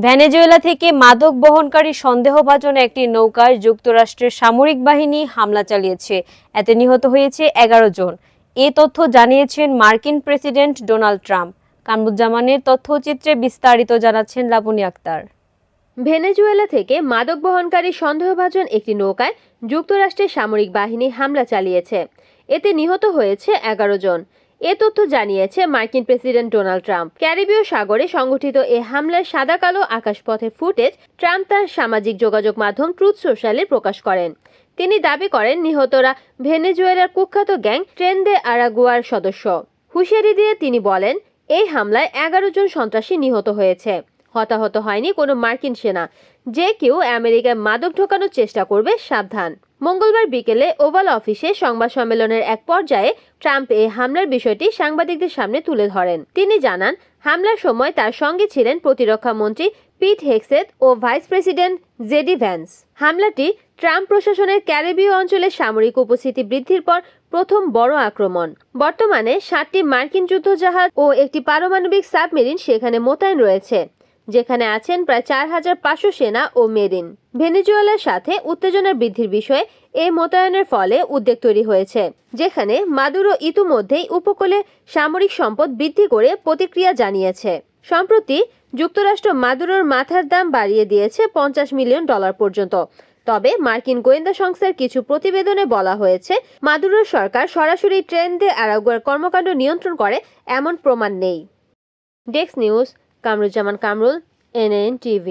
Venezuela থেকে মাদক বহনকারী সন্দেহভাজন একটি নৌকায় যুক্তরাষ্ট্রের সামরিক বাহিনী হামলা চালিয়েছে। এতে নিহত হয়েছে ১১ জন। এ তথ্য জানিয়েছেন মার্কিন প্রেসিডেন্ট ডোনাল্ড ট্রাম্প। কামরুজ্জামানের তথ্যচিত্রে বিস্তারিত জানাচ্ছেন লাবণী আক্তার। ভেনেজুয়েলা থেকে মাদক বহনকারী সন্দেহভাজন একটি নৌকায় যুক্তরাষ্ট্রের সামরিক বাহিনী হামলা চালিয়েছে। এতে নিহত হয়েছে ১১ জন। এ তথ্য জানিয়েছে মার্কিন প্রেসিডেন্ট ডোনাল্ড ট্রাম্প। ক্যারিবীয় সাগরে সংঘটিত এ হামলার সাদা কালো আকাশপথের ফুটেজ ট্রাম্প তার সামাজিক যোগাযোগ মাধ্যম ট্রুথ সোশ্যালে প্রকাশ করেন। তিনি দাবি করেন নিহতরা ভেনেজুয়েলার কুখ্যাত গ্যাং ট্রেন দে আরাগুয়ার সদস্য। হুঁশিয়ারি দিয়ে তিনি বলেন, এই হামলায় ১১ জন সন্ত্রাসী নিহত হয়েছে। হতাহত হয়নি কোনো মার্কিন সেনা। যে কেউ আমেরিকায় মাদক ঢোকানোর চেষ্টা করবে সাবধান। মঙ্গলবার বিকেলে ওভাল অফিসে সংবাদ সম্মেলনের এক পর্যায়ে ট্রাম্প এই হামলার বিষয়টি সাংবাদিকদের সামনে তুলে ধরেন। তিনি জানান, হামলার সময় তার সঙ্গে ছিলেন প্রতিরক্ষা মন্ত্রী পিট হেগসেথ ও ভাইস প্রেসিডেন্ট জেডি ভ্যান্স। হামলাটি ট্রাম্প প্রশাসনের ক্যারিবীয় অঞ্চলে সামরিক উপস্থিতি বৃদ্ধির পর প্রথম বড় আক্রমণ। বর্তমানে ৭টি মার্কিন যুদ্ধজাহাজ ও একটি পারমাণবিক সাবমেরিন সেখানে মোতায়েন রয়েছে, যেখানে আছেন প্রায় ৪৫০০ সেনা ও মেরিন। ভেনেজুয়েলার সাথে উত্তেজনার বৃদ্ধির বিষয়ে এই মোতায়েনের ফলে উদ্বেগ তৈরি হয়েছে, যেখানে মাদুরো ইতিমধ্যেই উপকূলে সামরিক সম্পদ বৃদ্ধি করে প্রতিক্রিয়া জানিয়েছে। সম্প্রতি যুক্তরাষ্ট্র মাদুরোর মাথার দাম বাড়িয়ে দিয়েছে $৫০ মিলিয়ন পর্যন্ত। তবে মার্কিন গোয়েন্দা সংস্থার কিছু প্রতিবেদনে বলা হয়েছে, মাদুরোর সরকার সরাসরি ট্রেন দে আরাগুয়ার কর্মকাণ্ড নিয়ন্ত্রণ করে এমন প্রমাণ নেই। Desk news, Kamruzzaman Kamrul, NN TV।